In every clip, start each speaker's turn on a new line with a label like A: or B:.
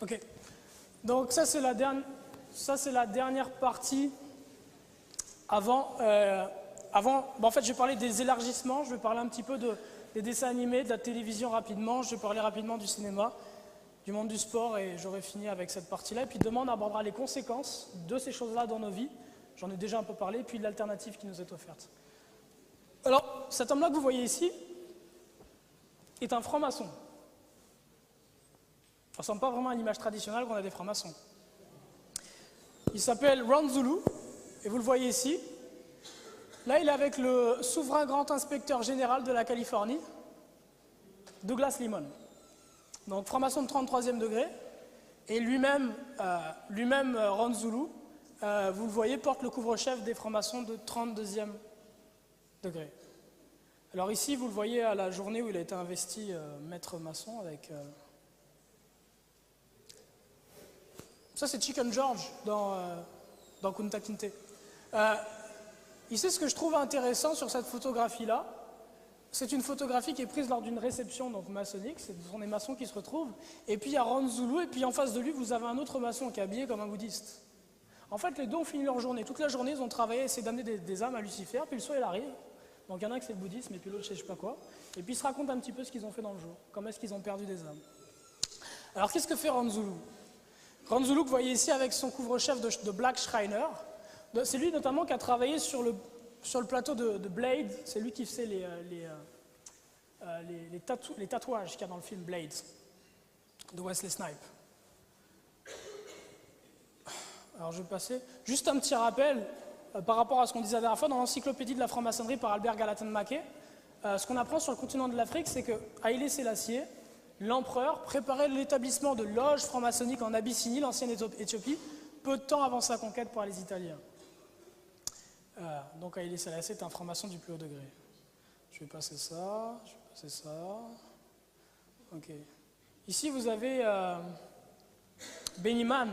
A: Ok. Donc ça c'est la dernière partie avant. En fait, je vais parler des élargissements. Je vais parler un petit peu des dessins animés, de la télévision rapidement. Je vais parler rapidement du cinéma, du monde du sport et j'aurai fini avec cette partie-là. Et puis demain, on abordera les conséquences de ces choses-là dans nos vies. J'en ai déjà un peu parlé. Et puis l'alternative qui nous est offerte. Alors, cet homme-là que vous voyez ici est un franc-maçon. Ça ne ressemble pas vraiment à l'image traditionnelle qu'on a des francs-maçons. Il s'appelle Ron Zulu, et vous le voyez ici. Là, il est avec le souverain grand inspecteur général de la Californie, Douglas Limon. Donc, franc-maçon de 33e degré. Et lui-même, Ron Zulu, vous le voyez, porte le couvre-chef des francs-maçons de 32e degré. Alors ici, vous le voyez à la journée où il a été investi maître maçon avec... Ça, c'est Chicken George dans Kunta Kinte. Ici, ce que je trouve intéressant sur cette photographie-là, c'est une photographie qui est prise lors d'une réception donc maçonnique. Ce sont des maçons qui se retrouvent. Et puis, il y a Ron Zulu, et puis en face de lui, vous avez un autre maçon qui est habillé comme un bouddhiste. En fait, les deux ont fini leur journée. Toute la journée, ils ont travaillé à essayer d'amener des âmes à Lucifer, puis le soir, il arrive. Donc, il y en a qui c'est le bouddhisme, et puis l'autre, je sais pas quoi. Et puis, ils se racontent un petit peu ce qu'ils ont fait dans le jour. Comment est-ce qu'ils ont perdu des âmes. Alors, qu'est-ce que fait Ron Zulu? Ron Zulu, que vous voyez ici avec son couvre-chef de Black Shriner, c'est lui notamment qui a travaillé sur le plateau de Blade, c'est lui qui faisait les tatouages qu'il y a dans le film Blade de Wesley Snipes. Alors je vais passer. Juste un petit rappel par rapport à ce qu'on disait la dernière fois dans l'encyclopédie de la franc-maçonnerie par Albert Gallatin Mackay. Ce qu'on apprend sur le continent de l'Afrique, c'est que Haïlé Sélassié, l'empereur, préparait l'établissement de loges franc-maçonniques en Abyssinie, l'ancienne Éthiopie, peu de temps avant sa conquête par les Italiens. Donc Haïlé Sélassié est un franc-maçon du plus haut degré. Je vais passer ça, Ok. Ici, vous avez Beniman.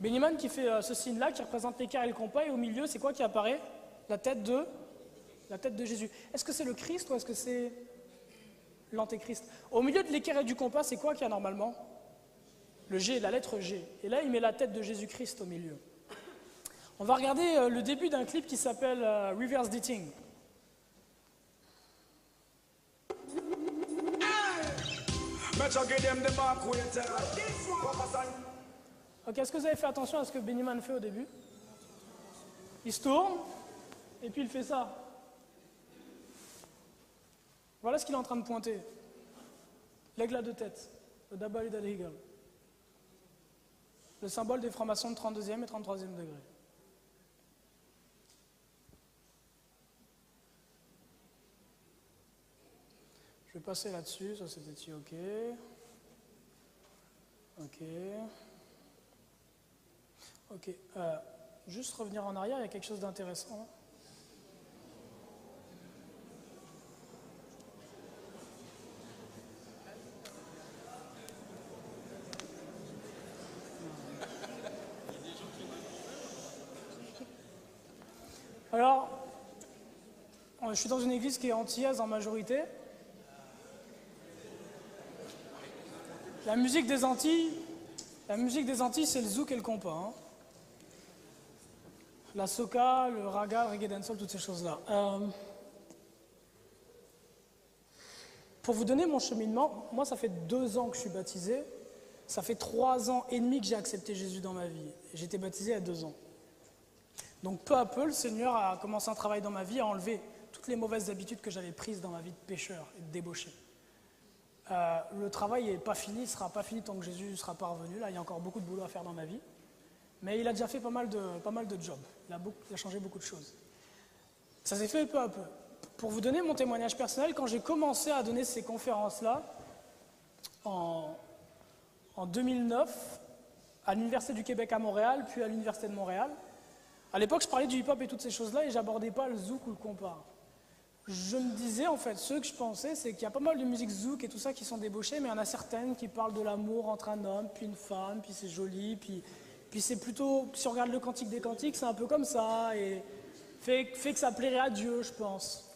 A: Beniman qui fait ce signe-là, qui représente l'équerre et le compas, et au milieu, c'est quoi qui apparaît? La tête de Jésus. Est-ce que c'est le Christ ou est-ce que c'est l'antéchrist? Au milieu de l'équerre et du compas, c'est quoi qu'il y a normalement? Le G, la lettre G. Et là, il met la tête de Jésus-Christ au milieu. On va regarder le début d'un clip qui s'appelle Reverse Dating. Ok, est-ce que vous avez fait attention à ce que Beniman fait au début? Il se tourne, et puis il fait ça. Voilà ce qu'il est en train de pointer. L'aigle à deux têtes, le Double Dead Eagle. Le symbole des francs-maçons de 32e et 33e degré. Je vais passer là-dessus, ça c'était dit, ok. Ok. Juste revenir en arrière, il y a quelque chose d'intéressant. Alors, je suis dans une église qui est antillaise en majorité. La musique des Antilles, c'est le zouk et le compas. Hein. La soca, le raga, le reggae dancehall, toutes ces choses-là. Pour vous donner mon cheminement, moi ça fait 2 ans que je suis baptisé. Ça fait 3 ans et demi que j'ai accepté Jésus dans ma vie. J'ai été baptisé à 2 ans. Donc peu à peu, le Seigneur a commencé un travail dans ma vie, à enlever toutes les mauvaises habitudes que j'avais prises dans ma vie de pécheur et de débauché. Le travail n'est pas fini, il ne sera pas fini tant que Jésus ne sera pas revenu. Là, il y a encore beaucoup de boulot à faire dans ma vie. Mais il a déjà fait pas mal de jobs. Il a changé beaucoup de choses. Ça s'est fait peu à peu. Pour vous donner mon témoignage personnel, quand j'ai commencé à donner ces conférences-là, en 2009, à l'Université du Québec à Montréal, puis à l'Université de Montréal, à l'époque, je parlais du hip-hop et toutes ces choses-là, et j'abordais pas le zouk ou le compas. Je me disais, en fait, ce que je pensais, c'est qu'il y a pas mal de musique zouk et tout ça qui sont débauchées, mais il y en a certaines qui parlent de l'amour entre un homme, puis une femme, puis c'est joli, puis c'est plutôt, si on regarde le Cantique des Cantiques, c'est un peu comme ça, et fait que ça plairait à Dieu, je pense.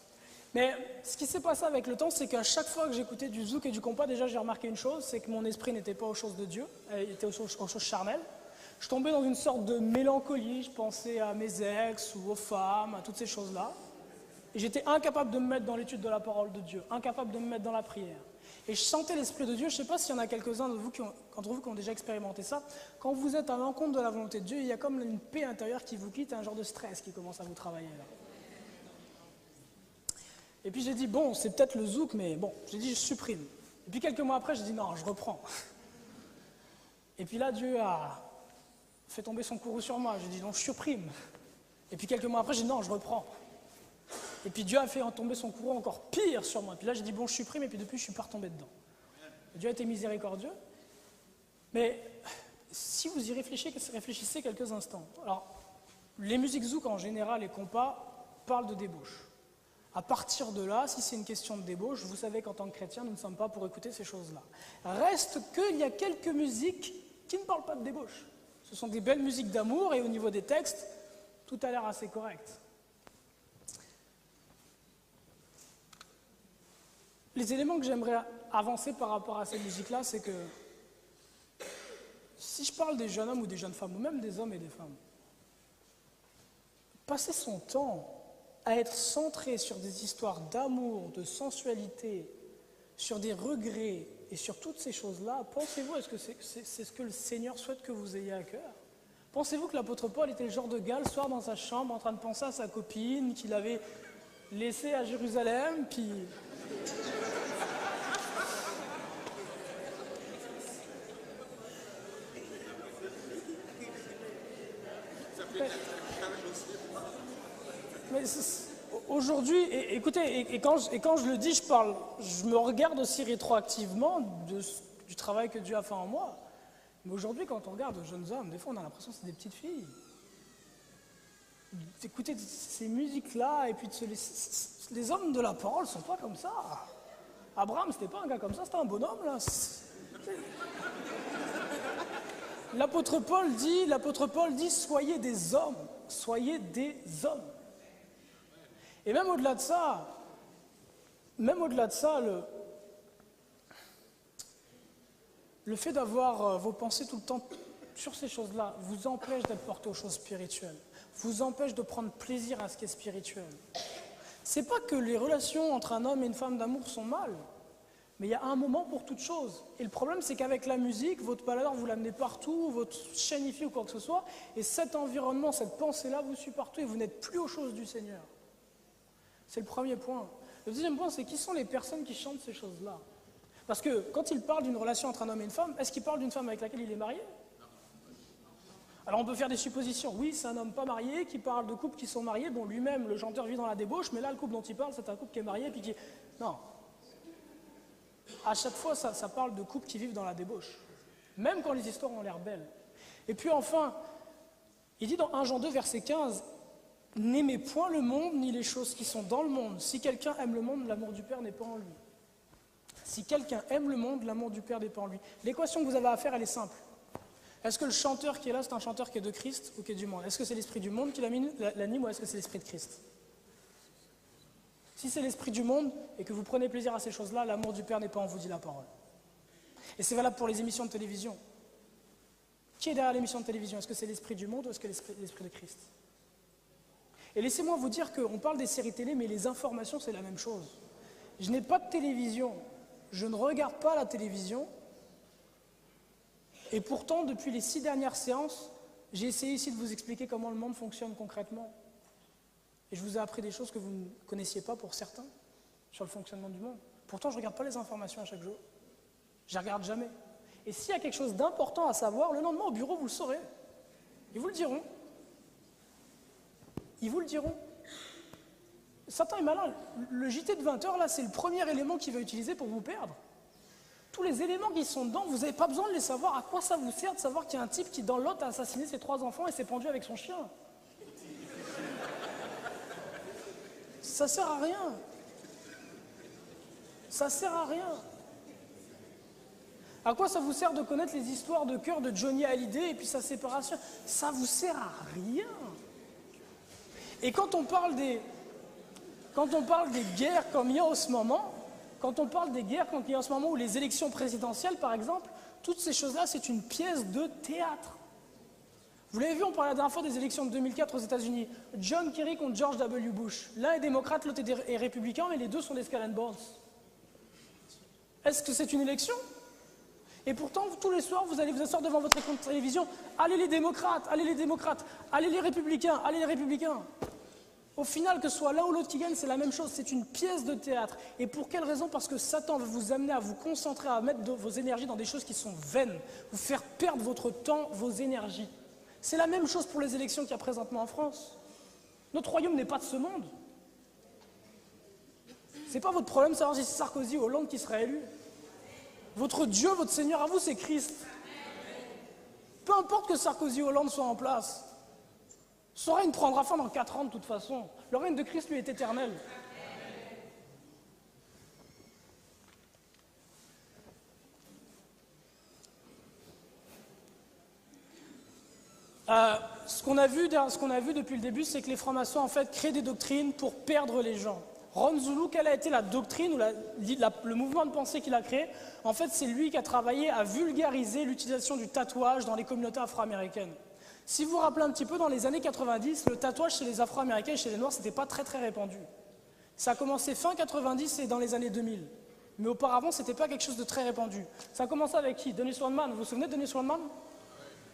A: Mais ce qui s'est passé avec le temps, c'est qu'à chaque fois que j'écoutais du zouk et du compas, déjà j'ai remarqué une chose, c'est que mon esprit n'était pas aux choses de Dieu, il était aux choses charnelles. Je tombais dans une sorte de mélancolie, je pensais à mes ex ou aux femmes, à toutes ces choses-là. Et j'étais incapable de me mettre dans l'étude de la parole de Dieu, incapable de me mettre dans la prière. Et je sentais l'Esprit de Dieu, je ne sais pas s'il y en a quelques-uns d'entre vous qui ont déjà expérimenté ça. Quand vous êtes à l'encontre de la volonté de Dieu, il y a comme une paix intérieure qui vous quitte, un genre de stress qui commence à vous travailler là. Et puis j'ai dit, bon, c'est peut-être le zouk, mais bon, j'ai dit, je supprime. Et puis quelques mois après, j'ai dit, non, je reprends. Et puis là, Dieu a fait tomber son courroux sur moi. J'ai dit, non, je supprime. Et puis quelques mois après, j'ai dit, non, je reprends. Et puis Dieu a fait tomber son courroux encore pire sur moi. Puis là, j'ai dit, bon, je supprime, et puis depuis, je ne suis pas retombé dedans. Dieu a été miséricordieux. Mais si vous y réfléchissez quelques instants. Alors, les musiques zouk en général, les compas, parlent de débauche. À partir de là, si c'est une question de débauche, vous savez qu'en tant que chrétien, nous ne sommes pas pour écouter ces choses-là. Reste qu'il y a quelques musiques qui ne parlent pas de débauche. Ce sont des belles musiques d'amour, et au niveau des textes, tout a l'air assez correct. Les éléments que j'aimerais avancer par rapport à ces musiques-là, c'est que si je parle des jeunes hommes ou des jeunes femmes, ou même des hommes et des femmes, passer son temps à être centré sur des histoires d'amour, de sensualité, sur des regrets et sur toutes ces choses-là, pensez-vous, est-ce que c'est ce que le Seigneur souhaite que vous ayez à cœur? Pensez-vous que l'apôtre Paul était le genre de gars le soir dans sa chambre en train de penser à sa copine qu'il avait laissée à Jérusalem, puis... Mais aujourd'hui, écoutez, et quand je le dis, je me regarde aussi rétroactivement du travail que Dieu a fait en moi. Mais aujourd'hui, quand on regarde de jeunes hommes, des fois on a l'impression que c'est des petites filles. Écoutez ces musiques-là, et puis les hommes de la parole ne sont pas comme ça. Abraham, c'était pas un gars comme ça, c'était un bonhomme, là. L'apôtre Paul dit, soyez des hommes, soyez des hommes. Et même au-delà de ça, le fait d'avoir vos pensées tout le temps sur ces choses-là vous empêche d'être porté aux choses spirituelles, vous empêche de prendre plaisir à ce qui est spirituel. C'est pas que les relations entre un homme et une femme d'amour sont mal, mais il y a un moment pour toute chose. Et le problème, c'est qu'avec la musique, votre baladeur, vous l'amenez partout, votre chaîne IFI ou quoi que ce soit, et cet environnement, cette pensée-là vous suit partout et vous n'êtes plus aux choses du Seigneur. C'est le premier point. Le deuxième point, c'est qui sont les personnes qui chantent ces choses-là? Parce que quand il parle d'une relation entre un homme et une femme, est-ce qu'il parle d'une femme avec laquelle il est marié? Alors on peut faire des suppositions. Oui, c'est un homme pas marié qui parle de couples qui sont mariés. Bon, lui-même, le chanteur vit dans la débauche, mais là, le couple dont il parle, c'est un couple qui est marié puis qui... Non. À chaque fois, ça parle de couples qui vivent dans la débauche. Même quand les histoires ont l'air belles. Et puis enfin, il dit dans 1 Jean 2, verset 15, « N'aimez point le monde, ni les choses qui sont dans le monde. Si quelqu'un aime le monde, l'amour du Père n'est pas en lui. » Si quelqu'un aime le monde, l'amour du Père n'est pas en lui. L'équation que vous avez à faire, elle est simple. Est-ce que le chanteur qui est là, c'est un chanteur qui est de Christ ou qui est du monde? Est-ce que c'est l'esprit du monde qui l'anime ou est-ce que c'est l'esprit de Christ? Si c'est l'esprit du monde et que vous prenez plaisir à ces choses-là, l'amour du Père n'est pas en vous, dit la parole. Et c'est valable pour les émissions de télévision. Qui est derrière l'émission de télévision? Est-ce que c'est l'esprit du monde ou est-ce que c'est l'esprit de Christ? Et laissez-moi vous dire qu'on parle des séries télé, mais les informations, c'est la même chose. Je n'ai pas de télévision, je ne regarde pas la télévision, et pourtant, depuis les 6 dernières séances, j'ai essayé ici de vous expliquer comment le monde fonctionne concrètement. Et je vous ai appris des choses que vous ne connaissiez pas pour certains, sur le fonctionnement du monde. Pourtant, je ne regarde pas les informations à chaque jour. Je ne les regarde jamais. Et s'il y a quelque chose d'important à savoir, le lendemain au bureau, vous le saurez. Ils vous le diront. Ils vous le diront. Satan est malin. Le JT de 20h, là, c'est le premier élément qu'il va utiliser pour vous perdre. Tous les éléments qui sont dedans, vous n'avez pas besoin de les savoir. À quoi ça vous sert de savoir qu'il y a un type qui, dans l'autre, a assassiné ses 3 enfants et s'est pendu avec son chien? Ça sert à rien. Ça sert à rien. À quoi ça vous sert de connaître les histoires de cœur de Johnny Hallyday et puis sa séparation? Ça vous sert à rien. Et quand on parle quand on parle des guerres comme il y a en ce moment, quand on parle des guerres comme il y a en ce moment, ou les élections présidentielles par exemple, toutes ces choses-là, c'est une pièce de théâtre. Vous l'avez vu, on parlait la dernière fois des élections de 2004 aux États-Unis. John Kerry contre George W. Bush. L'un est démocrate, l'autre est républicain, mais les deux sont des Skull and Bones. Est-ce que c'est une élection? Et pourtant, tous les soirs, vous allez vous asseoir devant votre écran de télévision. Allez les démocrates, allez les démocrates, allez les républicains, allez les républicains. Au final, que ce soit l'un ou l'autre qui gagne, c'est la même chose. C'est une pièce de théâtre. Et pour quelle raison? Parce que Satan veut vous amener à vous concentrer, à mettre vos énergies dans des choses qui sont vaines, vous faire perdre votre temps, vos énergies. C'est la même chose pour les élections qu'il y a présentement en France. Notre royaume n'est pas de ce monde. Ce n'est pas votre problème de savoir si c'est Sarkozy ou Hollande qui sera élu. Votre Dieu, votre Seigneur à vous, c'est Christ. Peu importe que Sarkozy ou Hollande soient en place. Son règne prendra fin dans 4 ans de toute façon. Le règne de Christ, lui, est éternel. Ce qu'on a vu depuis le début, c'est que les francs-maçons, en fait, créent des doctrines pour perdre les gens. Ron Zulu, quelle a été la doctrine ou le mouvement de pensée qu'il a créé? En fait, c'est lui qui a travaillé à vulgariser l'utilisation du tatouage dans les communautés afro-américaines. Si vous vous rappelez un petit peu, dans les années 90, le tatouage chez les Afro-Américains et chez les Noirs, c'était pas très très répandu. Ça a commencé fin 90 et dans les années 2000. Mais auparavant, c'était pas quelque chose de très répandu. Ça a commencé avec qui? Dennis Rodman. Vous vous souvenez de Dennis Rodman?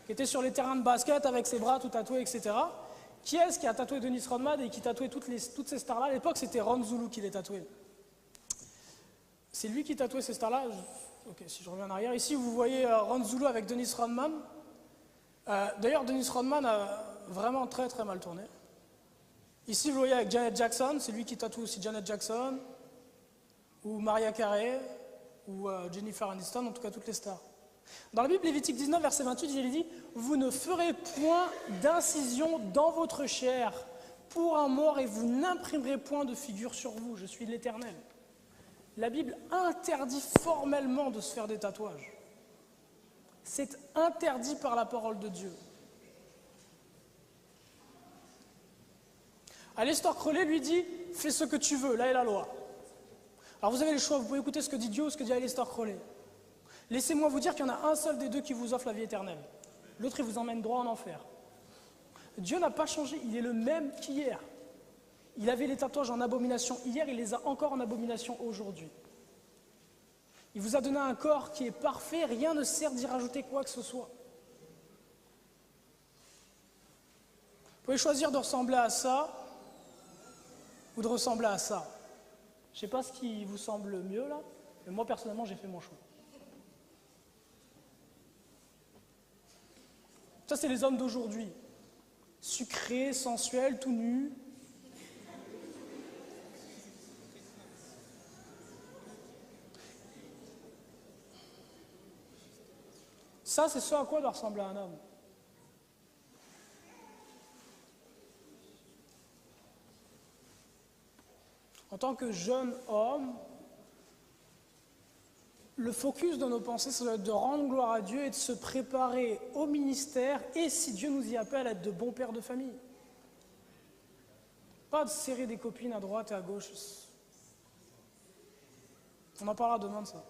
A: Qui était sur les terrains de basket avec ses bras tout tatoués, etc. Qui est-ce qui a tatoué Dennis Rodman et qui tatouait toutes ces stars-là? À l'époque, c'était Ron Zulu qui les tatouait. C'est lui qui tatouait ces stars-là. Ok, si je reviens en arrière. Ici, vous voyez Ron Zulu avec Dennis Rodman. D'ailleurs, Dennis Rodman a vraiment très très mal tourné. Ici, vous voyez avec Janet Jackson, c'est lui qui tatoue aussi Janet Jackson, ou Mariah Carey, ou Jennifer Aniston, en tout cas toutes les stars. Dans la Bible, Lévitique 19, verset 28, il dit « Vous ne ferez point d'incision dans votre chair pour un mort et vous n'imprimerez point de figure sur vous, je suis l'Éternel. » La Bible interdit formellement de se faire des tatouages. C'est interdit par la parole de Dieu. Aleister Crowley lui dit « Fais ce que tu veux, là est la loi. » Alors vous avez le choix, vous pouvez écouter ce que dit Dieu ou ce que dit Aleister Crowley. Laissez-moi vous dire qu'il y en a un seul des deux qui vous offre la vie éternelle. L'autre, il vous emmène droit en enfer. Dieu n'a pas changé, il est le même qu'hier. Il avait les tatouages en abomination hier, il les a encore en abomination aujourd'hui. Il vous a donné un corps qui est parfait, rien ne sert d'y rajouter quoi que ce soit. Vous pouvez choisir de ressembler à ça ou de ressembler à ça. Je ne sais pas ce qui vous semble mieux là, mais moi personnellement j'ai fait mon choix. Ça, c'est les hommes d'aujourd'hui. Sucrés, sensuels, tout nus. Ça, c'est ce à quoi doit ressembler un homme. En tant que jeune homme, le focus de nos pensées, ça doit être de rendre gloire à Dieu et de se préparer au ministère et, si Dieu nous y appelle, à être de bons pères de famille. Pas de serrer des copines à droite et à gauche. On en parlera demain de ça.